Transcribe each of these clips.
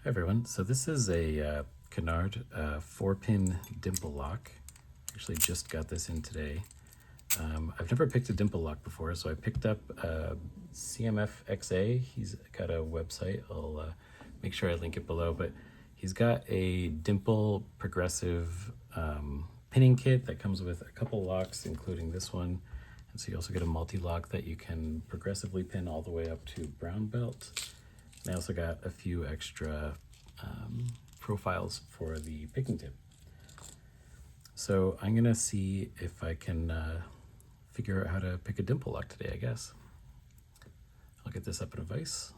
Hi everyone, so this is a Kenaurd 4-pin dimple lock. Actually just got this in today. I've never picked a dimple lock before, so I picked up Cmfxa. He's got a website, I'll make sure I link it below, but he's got a dimple progressive pinning kit that comes with a couple locks, including this one. And so you also get a multi-lock that you can progressively pin all the way up to brown belt. And I also got a few extra profiles for the picking tip. So I'm gonna see if I can figure out how to pick a dimple lock today, I guess. I'll get this up in a vise.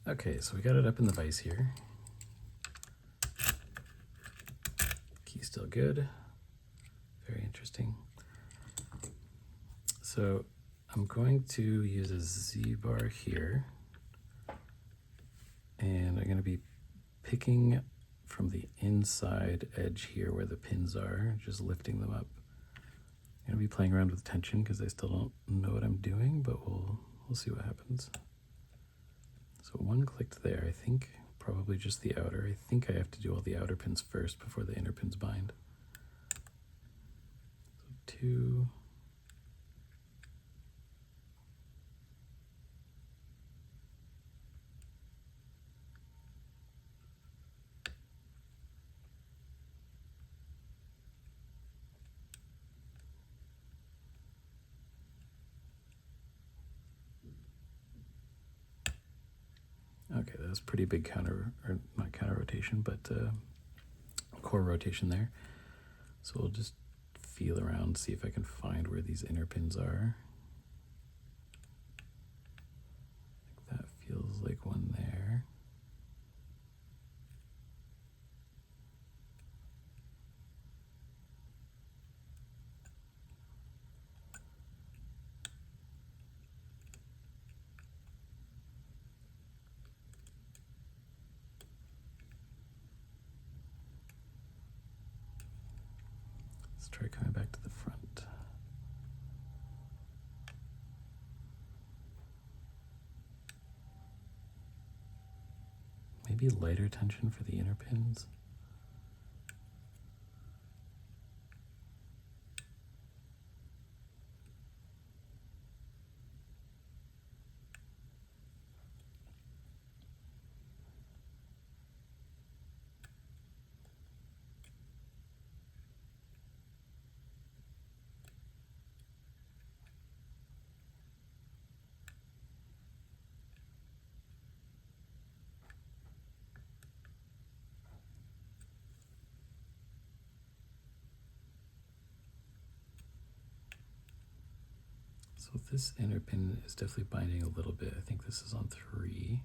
Okay, so we got it up in the vise here. Key's still good. Very interesting. So I'm going to use a Z-bar here, and I'm going to be picking from the inside edge here where the pins are, just lifting them up. I'm going to be playing around with tension because I still don't know what I'm doing, but we'll see what happens. So one clicked there, I think probably just the outer. I think I have to do all the outer pins first before the inner pins bind. So 2. Okay, that was pretty big counter, or not counter rotation, but core rotation there. So we'll just feel around, see if I can find where these inner pins are. I think that feels like one there. Let's try coming back to the front. Maybe lighter tension for the inner pins. So this inner pin is definitely binding a little bit. I think this is on 3.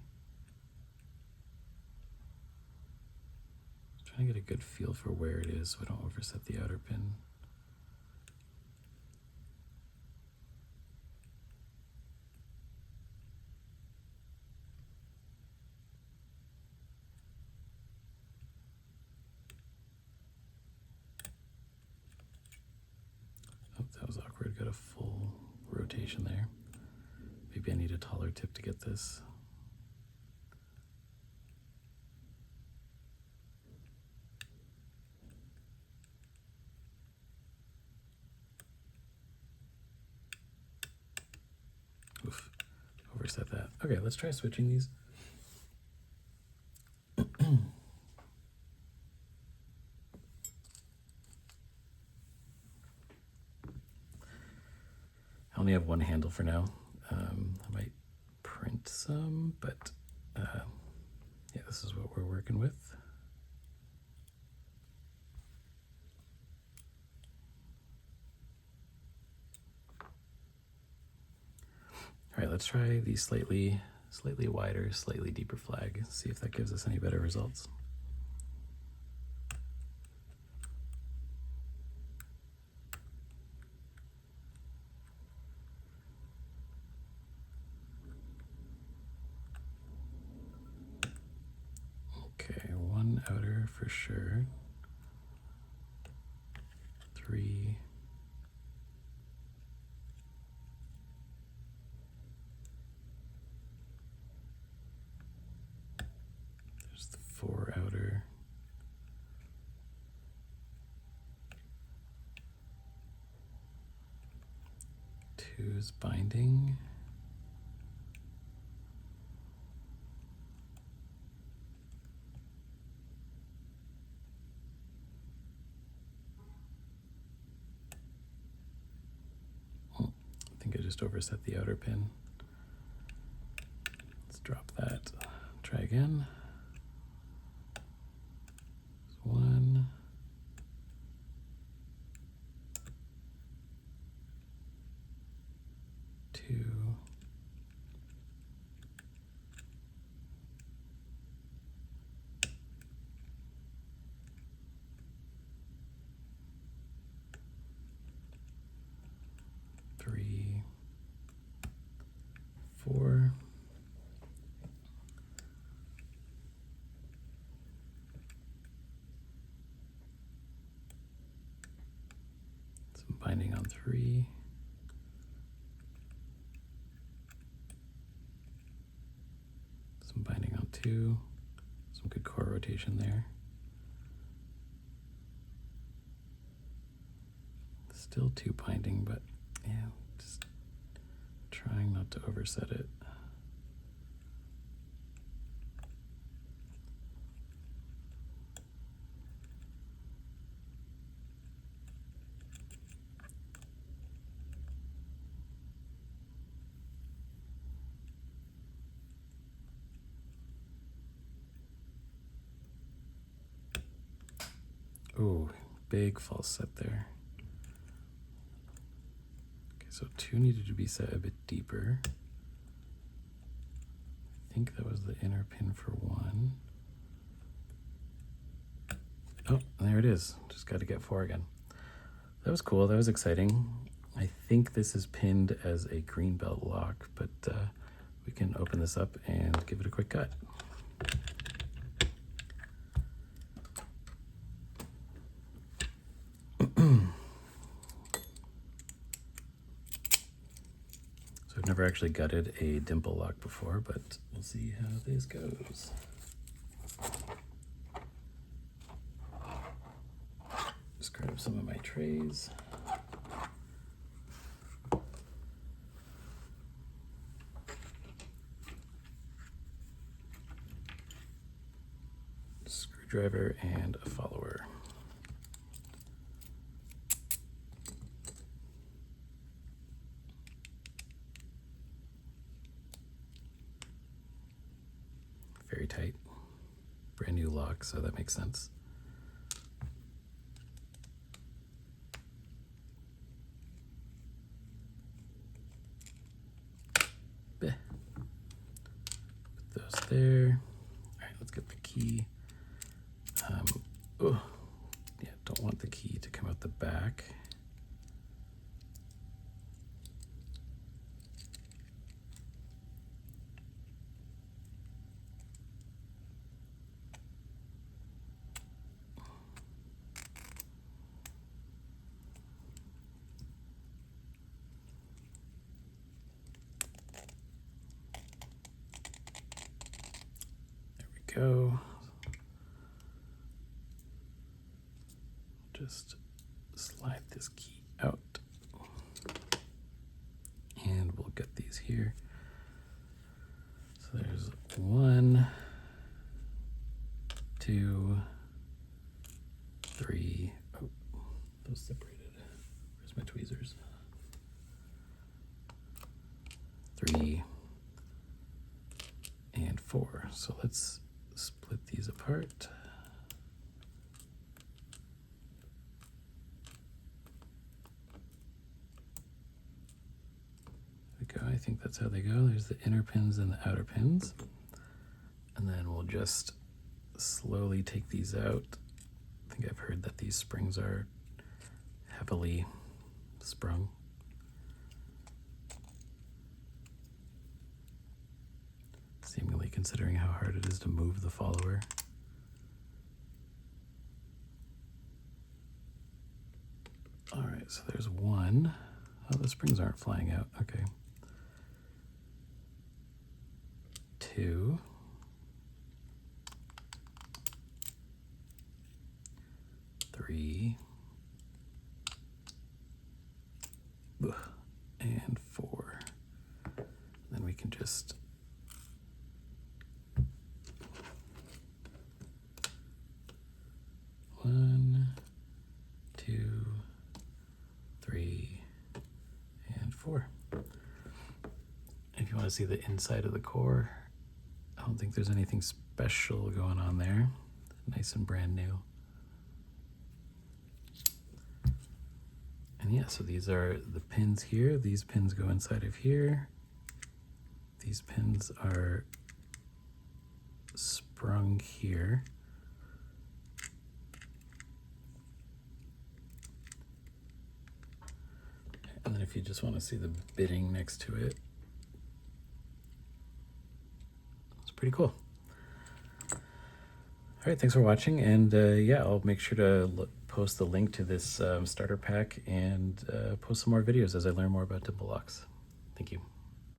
Trying to get a good feel for where it is so I don't overset the outer pin. Oh, that was awkward. Got a full rotation there. Maybe I need a taller tip to get this. Oof, overset that. Okay, let's try switching these. I only have one handle for now. I might print some, but yeah, this is what we're working with. All right, let's try the slightly wider, slightly deeper flag. See if that gives us any better results. Okay, one outer for sure. 3. There's the Two's binding. I think I just overset the outer pin. Let's drop that. Try again. 1, 2, 3, 4. Some binding on 3. Some binding on 2. Some good core rotation there. Still 2 binding, but yeah, just trying not to overset it. Ooh, big false set there. Okay, so 2 needed to be set a bit deeper. I think that was the inner pin for 1. Oh, there it is. Just got to get 4 again. That was cool. That was exciting. I think this is pinned as a green belt lock, but we can open this up and give it a quick cut. So I've never actually gutted a Dimple Lock before, but we'll see how this goes. Just grab some of my trays. Screwdriver and a follower. Very tight. Brand new lock, so that makes sense. Put those there. All right, let's get the key. Oh, yeah, don't want the key to come out the back. There we go. Just slide this key out. And we'll get these here. So there's 1, 2, 3. Oh, those separated. Where's my tweezers? 3 and 4. So let's split these apart. There we go. I think that's how they go. There's the inner pins and the outer pins. And then we'll just slowly take these out. I think I've heard that these springs are heavily sprung. Seemingly considering how hard it is to move the follower. All right, so there's 1. Oh, the springs aren't flying out. Okay. 2. 3. And just one, two, three, and four. If you want to see the inside of the core, I don't think there's anything special going on there. Nice and brand new. And yeah, so these are the pins here. These pins go inside of here. These pins are sprung here. And then if you just want to see the bitting next to it, it's pretty cool. All right, thanks for watching. And yeah, I'll make sure to post the link to this starter pack and post some more videos as I learn more about Dimple Locks. Thank you.